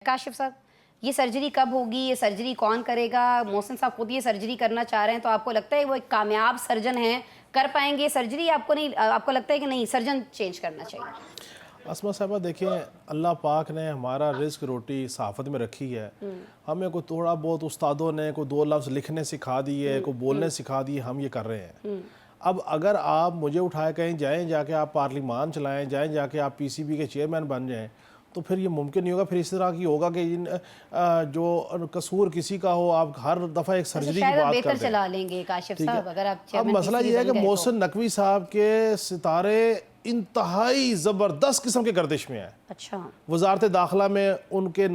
کاشف صاحب یہ سرجری کب ہوگی, یہ سرجری کون کرے گا؟ محسن صاحب خود یہ سرجری کرنا چاہ رہے ہیں, تو آپ کو لگتا ہے وہ ایک کامیاب سرجن ہیں, کر پائیں گے سرجری؟ آپ کو لگتا ہے کہ نہیں سرجن چینج کرنا چاہیے؟ اسما صاحبہ دیکھیں, اللہ پاک نے ہمارا رزق روٹی صحافت میں رکھی ہے. ہمیں کوئی تھوڑا بہت استادوں نے کوئی 2 لفظ لکھنے سکھا دیے, کوئی بولنے سکھا دیے, ہم یہ کر رہے ہیں. اب اگر آپ مجھے اٹھائے کہیں جائیں جا کے آپ پارلیمان چلائیں, جائیں جا کے آپ پی سی بی کے چیئرمین بن جائیں, تو پھر یہ ممکن نہیں ہوگا. پھر اس طرح کی ہوگا کہ جو قصور کسی کا ہو آپ ہر دفعہ ایک سرجری کی بات کر دیں. چلا لیں گے کاشف صاحب اگر آپ اب مسئلہ یہ ہے کہ محسن نقوی صاحب کے ستارے انتہائی زبردست قسم کے گردش میں ہیں. اچھا, وزارت داخلہ میں ان کے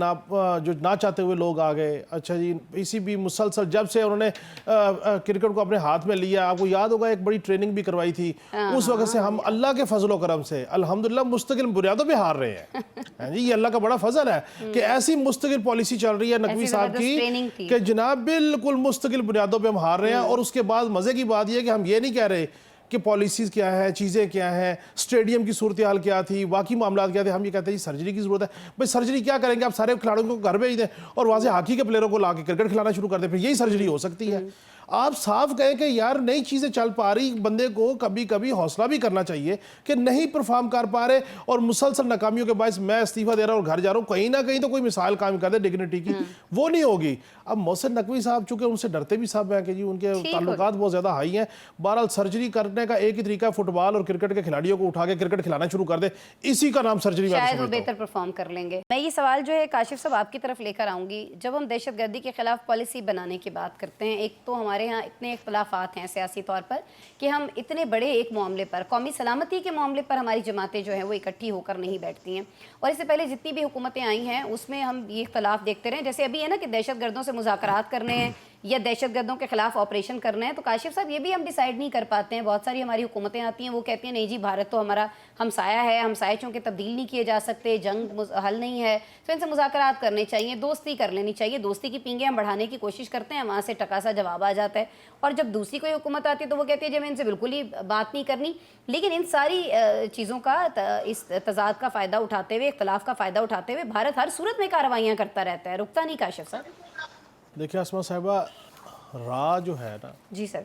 جو نہ چاہتے ہوئے لوگ آ گئے. اچھا جی, پی سی بی مسلسل جب سے انہوں نے کرکٹ کو اپنے ہاتھ میں لیا, آپ کو یاد ہوگا ایک بڑی ٹریننگ بھی کروائی تھی, اس وقت سے ہم اللہ کے فضل و کرم سے الحمدللہ مستقل بنیادوں پہ ہار رہے ہیں. جی یہ اللہ کا بڑا فضل ہے کہ ایسی مستقل پالیسی چل رہی ہے نقوی صاحب کی کہ جناب بالکل مستقل بنیادوں پہ ہم ہار رہے ہیں. اور اس کے بعد مزے کی بات یہ ہے کہ ہم یہ نہیں کہہ رہے کہ پالیسیز کیا ہے, چیزیں کیا ہیں, سٹیڈیم کی صورتحال کیا تھی, واقعی معاملات کیا تھے. ہم یہ کہتے ہیں جی سرجری کی ضرورت ہے. بھئی سرجری کیا کریں گے؟ آپ سارے کھلاڑیوں کو گھر بھیج دیں اور وہاں سے ہاکی کے پلیئروں کو لا کے کرکٹ کھلانا شروع کر دیں, پھر یہی سرجری ہو سکتی ہے. آپ صاف کہیں کہ یار نئی چیزیں چل پا رہی, بندے کو کبھی کبھی حوصلہ بھی کرنا چاہیے کہ نہیں پرفارم کر پا رہے اور مسلسل ناکامیوں کے باعث میں استعفیٰ دے رہا ہوں اور گھر جا رہا ہوں, کہیں نہ کہیں تو کوئی مثال قائم کر دے ڈگنیٹی کی, وہ نہیں ہوگی. اب محسن نقوی صاحب چونکہ ان سے ڈرتے بھی صاحب ہیں کہ جی ان کے تعلقات بہت زیادہ ہائی ہیں. بہرحال سرجری کرنے کا ایک ہی طریقہ ہے, فٹ بال اور کرکٹ کے کھلاڑیوں کو اٹھا کے کرکٹ کھلانا شروع کر دے, اسی کا نام سرجری. شاید وہ بہتر پرفارم کر لیں گے. میں یہ سوال جو ہے کاشف صاحب آپ کی طرف لے کر آؤں گی. جب ہم دہشت گردی کے خلاف پالیسی بنانے کی بات کرتے ہیں, ایک تو ہمارے ہاں اتنے اختلافات ہیں سیاسی طور پر کہ ہم اتنے بڑے ایک معاملے پر, قومی سلامتی کے معاملے پر ہماری جماعتیں جو ہیں وہ اکٹھی ہو کر نہیں بیٹھتی ہیں. اور اس سے پہلے جتنی بھی حکومتیں آئی ہیں اس میں ہم یہ اختلاف دیکھتے رہے, جیسے ابھی ہے نا کہ دہشت گردوں سے مذاکرات کرنے ہیں یا دہشت گردوں کے خلاف آپریشن کرنا ہے, تو کاشف صاحب یہ بھی ہم ڈیسائیڈ نہیں کر پاتے ہیں. بہت ساری ہماری حکومتیں آتی ہیں, وہ کہتی ہیں نہیں جی بھارت تو ہمارا ہمسایہ ہے, ہمسائے چونکہ تبدیل نہیں کیے جا سکتے, جنگ حل نہیں ہے, تو ان سے مذاکرات کرنے چاہیے, دوستی کر لینی چاہیے. دوستی کی پینگیں ہم بڑھانے کی کوشش کرتے ہیں, وہاں سے ٹکا سا جواب آ جاتا ہے. اور جب دوسری کوئی حکومت آتی ہے تو وہ کہتی ہے جی ہمیں ان سے بالکل ہی بات نہیں کرنی. لیکن ان ساری چیزوں کا, اس تضاد کا فائدہ اٹھاتے ہوئے, اختلاف کا فائدہ اٹھاتے ہوئے بھارت ہر صورت میں کارروائیاں کرتا رہتا ہے, رکتا نہیں کاشف صاحب. دیکھیں اسما صاحبہ, راہ جو ہے نا جی سر,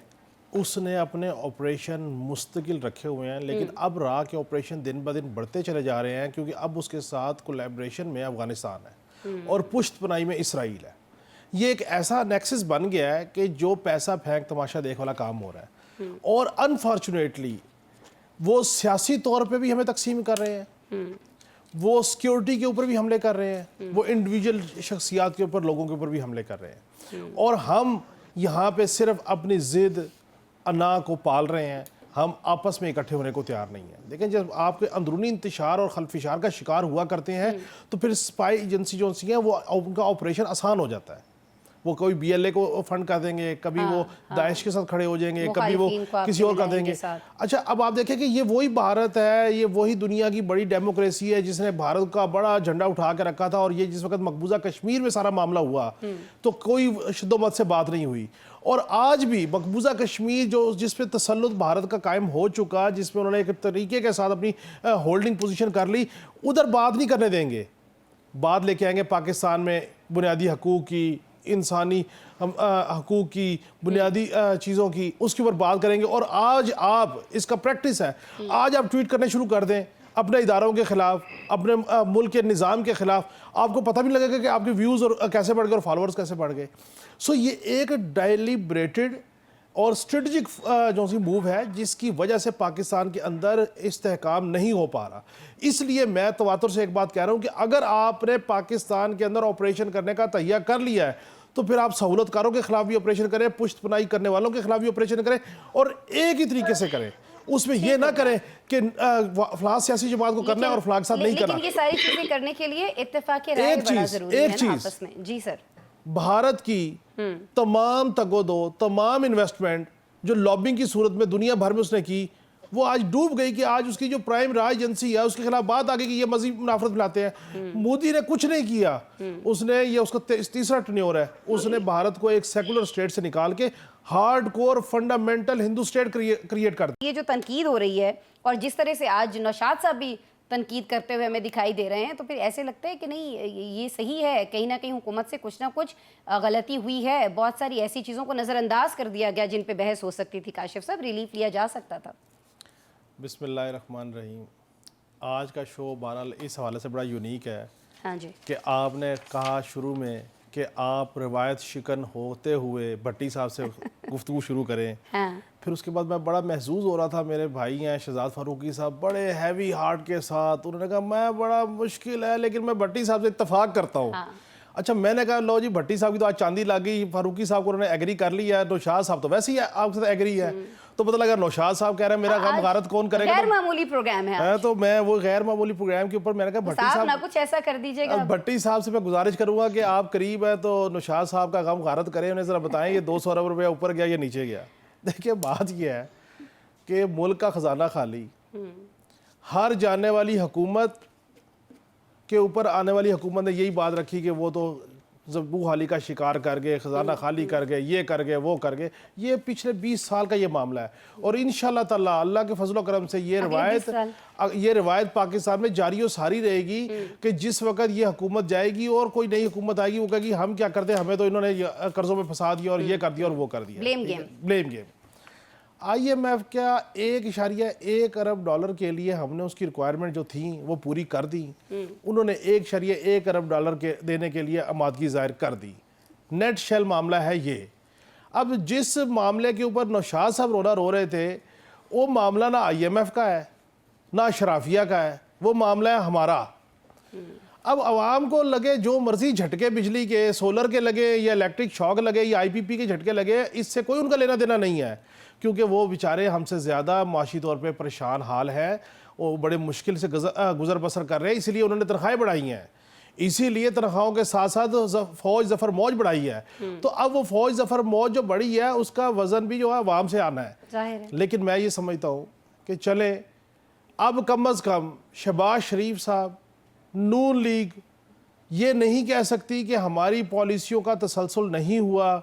اس نے اپنے آپریشن مستقل رکھے ہوئے ہیں, لیکن اب راہ کے آپریشن دن بدن بڑھتے چلے جا رہے ہیں کیونکہ اب اس کے ساتھ کولیبریشن میں افغانستان ہے اور پشت پناہی میں اسرائیل ہے. یہ ایک ایسا نیکسس بن گیا ہے کہ جو پیسہ پھینک تماشا دیکھ والا کام ہو رہا ہے. اور انفارچونیٹلی وہ سیاسی طور پہ بھی ہمیں تقسیم کر رہے ہیں, وہ سیکیورٹی کے اوپر بھی حملے کر رہے ہیں, وہ انڈیویجول شخصیات کے اوپر, لوگوں کے اوپر بھی حملے کر رہے ہیں. اور ہم یہاں پہ صرف اپنی ضد انا کو پال رہے ہیں, ہم آپس میں اکٹھے ہونے کو تیار نہیں ہیں. لیکن جب آپ کے اندرونی انتشار اور خلفشار کا شکار ہوا کرتے ہیں تو پھر اسپائی ایجنسی جو ہیں وہ ان کا آپریشن آسان ہو جاتا ہے. وہ کوئی بی ایل اے کو فنڈ کر دیں گے, کبھی وہ داعش کے ساتھ کھڑے ہو جائیں گے, کبھی وہ کسی اور کر دیں گے. اچھا اب آپ دیکھیں کہ یہ وہی بھارت ہے, یہ وہی دنیا کی بڑی ڈیموکریسی ہے جس نے بھارت کا بڑا جھنڈا اٹھا کے رکھا تھا. اور یہ جس وقت مقبوضہ کشمیر میں سارا معاملہ ہوا تو کوئی شد و مت سے بات نہیں ہوئی. اور آج بھی مقبوضہ کشمیر جس پہ تسلط بھارت کا قائم ہو چکا, جس پہ انہوں نے ایک طریقے کے ساتھ اپنی ہولڈنگ پوزیشن کر لی, ادھر بات نہیں کرنے دیں گے. بات لے کے آئیں گے پاکستان میں بنیادی حقوق کی, انسانی حقوق کی, بنیادی چیزوں کی, اس کے اوپر بات کریں گے. اور آج آپ اس کا پریکٹس ہے, آج آپ ٹویٹ کرنے شروع کر دیں اپنے اداروں کے خلاف, اپنے ملک کے نظام کے خلاف, آپ کو پتہ بھی لگے گا کہ آپ کے ویوز اور کیسے بڑھ گئے اور فالورز کیسے بڑھ گئے. سو یہ ایک ڈیلیبریٹڈ اور اسٹریٹجک جو سی موو ہے جس کی وجہ سے پاکستان کے اندر استحکام نہیں ہو پا رہا. اس لیے میں تواتر سے ایک بات کہہ رہا ہوں کہ اگر آپ نے پاکستان کے اندر آپریشن کرنے کا تہیہ کر لیا ہے تو پھر آپ سہولت کاروں کے خلاف بھی آپریشن کریں, پشت پناہی کرنے والوں کے خلاف بھی آپریشن کریں, اور ایک ہی طریقے سے کریں. اس میں یہ نہ کریں کہ فلاں سیاسی جماعت کو کرنا ہے اور فلاں کے ساتھ نہیں کرنا. لیکن یہ ساری چیزیں کرنے کے لیے اتفاق رائے بڑا ضروری ہے نا آپس میں. جی سر, بھارت کی تمام تگ و دو, تمام انویسٹمنٹ جو لابنگ کی صورت میں دنیا بھر میں اس نے کی, وہ آج ڈوب گئی کہ آج اس کی جو پرائم راج ایجنسی ہے اس کے خلاف بات آگئی کہ یہ مزید منافرت پھیلاتے ہیں. مودی نے کچھ نہیں کیا, اس نے یہ اس کا تیسرا ٹینیور ہے, اس نے بھارت کو ایک سیکولر اسٹیٹ سے نکال کے ہارڈ کور فنڈامنٹل ہندو اسٹیٹ کریٹ کر دیا. یہ جو تنقید ہو رہی ہے اور جس طرح سے آج نوشاد صاحب بھی تنقید کرتے ہوئے ہمیں دکھائی دے رہے ہیں، تو پھر ایسے لگتا ہے کہ نہیں یہ صحیح ہے، کہیں نہ کہیں حکومت سے کچھ نہ کچھ غلطی ہوئی ہے، بہت ساری ایسی چیزوں کو نظر انداز کر دیا گیا جن پہ بحث ہو سکتی تھی، کاشف صاحب ریلیف لیا جا سکتا تھا۔ بسم اللہ الرحمن الرحیم۔ آج کا شو بہرحال اس حوالے سے بڑا یونیک ہے ہاں جی، کہ آپ نے کہا شروع میں کہ آپ روایت شکن ہوتے ہوئے بھٹی صاحب سے گفتگو شروع کریں، ہاں پھر اس کے بعد میں بڑا محظوظ ہو رہا تھا، میرے بھائی ہیں شہزاد فاروقی صاحب بڑے ہیوی ہارٹ کے ساتھ، انہوں نے کہا میں بڑا مشکل ہے لیکن میں بھٹی صاحب سے اتفاق کرتا ہوں۔ اچھا میں نے کہا لو جی بھٹی صاحب کی تو آج چاندی لگ گئی، فاروقی صاحب کو انہوں نے ایگری کر لیا ہے، نوشاد صاحب تو ویسے ہی آپ کے ساتھ ایگری ہے، تو پتہ لگا نوشاد صاحب کہہ رہے ہیں میرا غم غارت کون کرے گا، غیر معمولی پروگرام ہے، تو میں وہ غیر معمولی پروگرام کے اوپر میں نے کہا بھٹی صاحب صاحب نہ کچھ ایسا کر دیجیے گا۔ بھٹی صاحب سے میں گزارش کروں گا کہ آپ قریب ہے تو نوشاد صاحب کا غم غارت کریں، انہیں ذرا بتائیں یہ 200 ارب روپیہ اوپر گیا یا نیچے گیا۔ دیکھیں بات یہ ہے کہ ملک کا خزانہ خالی، ہر جانے والی حکومت کے اوپر آنے والی حکومت نے یہی بات رکھی کہ وہ تو زبو حالی کا شکار کر گئے، خزانہ خالی کر گئے، یہ کر گئے وہ کر گئے۔ یہ پچھلے 20 سال کا یہ معاملہ ہے، اور انشاءاللہ تعالی اللہ کے فضل و کرم سے یہ روایت پاکستان میں جاری و ساری رہے گی کہ جس وقت یہ حکومت جائے گی اور کوئی نئی حکومت آئے گی وہ کہے گی ہم کیا کرتے ہیں، ہمیں تو انہوں نے قرضوں میں پھنسا دیا اور یہ کر دیا اور وہ کر دیا، blame game. I M F کیا 1.1 ارب ڈالر کے لیے ہم نے اس کی ریکوائرمنٹ جو تھیں وہ پوری کر دی، انہوں نے 1.1 ارب ڈالر کے دینے کے لیے آمادگی ظاہر کر دی۔ نیٹ شیل معاملہ ہے یہ۔ اب جس معاملے کے اوپر نوشاد صاحب رونا رو رہے تھے وہ معاملہ نہ آئی ایم ایف کا ہے نہ اشرافیہ کا ہے، وہ معاملہ ہے ہمارا۔ اب عوام کو لگے جو مرضی جھٹکے بجلی کے، سولر کے لگے یا الیکٹرک شاک لگے یا آئی پی پی کے جھٹکے لگے، اس سے کوئی ان کا لینا دینا نہیں ہے، کیونکہ وہ بیچارے ہم سے زیادہ معاشی طور پہ پریشان حال ہے، وہ بڑے مشکل سے گزر بسر کر رہے ہیں، اسی لیے انہوں نے تنخواہیں بڑھائی ہیں، اسی لیے تنخواہوں کے ساتھ ساتھ فوج ظفر موج بڑھائی ہے۔ تو اب وہ فوج ظفر موج جو بڑھی ہے اس کا وزن بھی جو ہے عوام سے آنا ہے۔ لیکن میں یہ سمجھتا ہوں کہ چلیں اب کم از کم شہباز شریف صاحب، نون لیگ یہ نہیں کہہ سکتی کہ ہماری پالیسیوں کا تسلسل نہیں ہوا،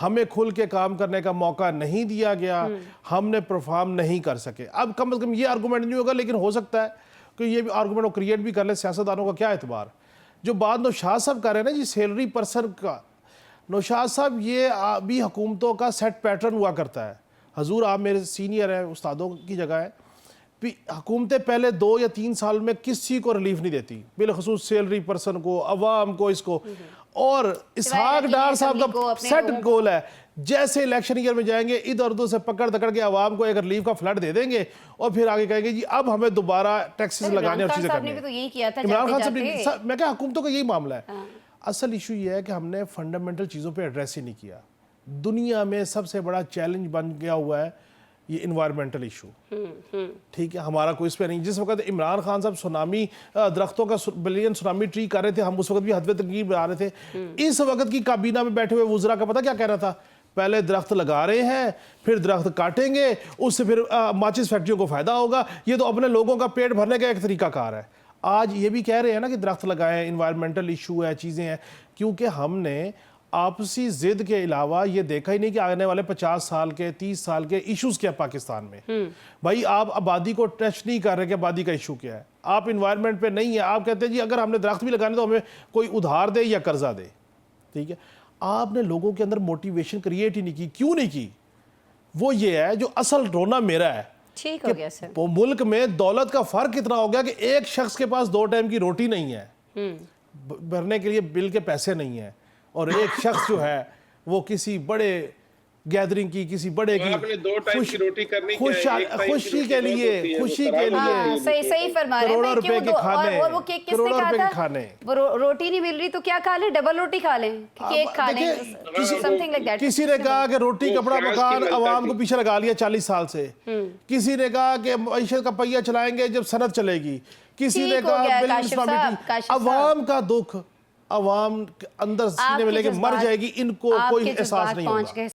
ہمیں کھل کے کام کرنے کا موقع نہیں دیا گیا، ہم نے پرفارم نہیں کر سکے۔ اب کم از کم یہ آرگومنٹ نہیں ہوگا، لیکن ہو سکتا ہے کہ یہ بھی آرگومنٹ وہ کریٹ بھی کر لیں، سیاستدانوں کا کیا اعتبار۔ جو بات نوشاد صاحب کر رہے ہیں نا جی سیلری پرسن کا، نوشاد صاحب یہ بھی حکومتوں کا سیٹ پیٹرن ہوا کرتا ہے۔ حضور آپ میرے سینئر ہیں، استادوں کی جگہ ہے، حکومتیں پہلے 2 یا 3 سال میں کسی کو ریلیف نہیں دیتی، بالخصوص سیلری پرسن کو، عوام کو، اس کو، اور اسحاق ڈار صاحب کا سیٹ گول ہے جیسے الیکشن ایئر میں جائیں گے ادھر ادھر سے پکڑ کے عوام کو ایک ریلیف کا فلڈ دے دیں گے اور پھر آگے کہیں گے جی اب ہمیں دوبارہ ٹیکسز لگانے اور چیزیں کرنے ہیں۔ عمران خان صاحب میں کہا حکومتوں کا یہی معاملہ ہے۔ اصل ایشو یہ ہے کہ ہم نے فنڈامنٹل چیزوں پہ ایڈریس ہی نہیں کیا۔ دنیا میں سب سے بڑا چیلنج بن گیا ہوا ہے یہ انوائرمنٹل ایشو، ٹھیک ہے، ہمارا کوئی اس پہ نہیں۔ جس وقت عمران خان صاحب سونامی درختوں کا بلین سونامی ٹری کر رہے تھے، ہم اس وقت بھی حدوِ تنقید بنا رہے تھے۔ اس وقت کی کابینہ میں بیٹھے ہوئے وزراء کا پتہ کیا کہہ رہا تھا؟ پہلے درخت لگا رہے ہیں، پھر درخت کاٹیں گے، اس سے پھر ماچس فیکٹریوں کو فائدہ ہوگا، یہ تو اپنے لوگوں کا پیٹ بھرنے کا ایک طریقہ کار ہے۔ آج یہ بھی کہہ رہے ہیں نا کہ درخت لگائیں، انوائرمنٹل ایشو ہے، چیزیں ہیں، کیونکہ ہم نے آپسی ضد کے علاوہ یہ دیکھا ہی نہیں کہ آنے والے 50 سال کے 30 سال کے ایشوز کیا پاکستان میں۔ بھائی آپ آبادی کو ٹچ نہیں کر رہے کہ آبادی کا ایشو کیا ہے، آپ انوائرمنٹ پہ نہیں ہے، آپ کہتے ہیں جی اگر ہم نے درخت بھی لگانے تو ہمیں کوئی ادھار دے یا قرضہ دے، ٹھیک ہے۔ آپ نے لوگوں کے اندر موٹیویشن کریٹ ہی نہیں کی۔ کیوں نہیں کی؟ وہ یہ ہے جو اصل رونا میرا ہے ٹھیک ہو گیا سر، وہ ملک میں دولت کا فرق اتنا ہو گیا کہ ایک شخص کے پاس 2 ٹائم کی روٹی نہیں ہے، بھرنے کے لیے بل کے پیسے نہیں ہیں، اور ایک شخص جو ہے وہ کسی بڑے گیدرنگ کی، کسی بڑے کی خوشی کے لیے صحیح فرما رہے ہیں، کروڑوں روپے کے کھانے، وہ کیک کس نے کہا تھا؟ وہ روٹی نہیں مل رہی تو کیا کھا لیں؟ ڈبل روٹی کھا لیں، کیک کھا لیں، something like that۔ کسی نے کہا کہ روٹی کپڑا مکان عوام کو پیچھے لگا لیا 40 سال سے، کسی نے کہا کہ معیشت کا پہیہ چلائیں گے جب صنعت چلے گی، کسی نے کہا عوام کا دکھ عوام اندر سینے میں لے کے مر جائے گی، ان کو کوئی احساس نہیں ہوگا۔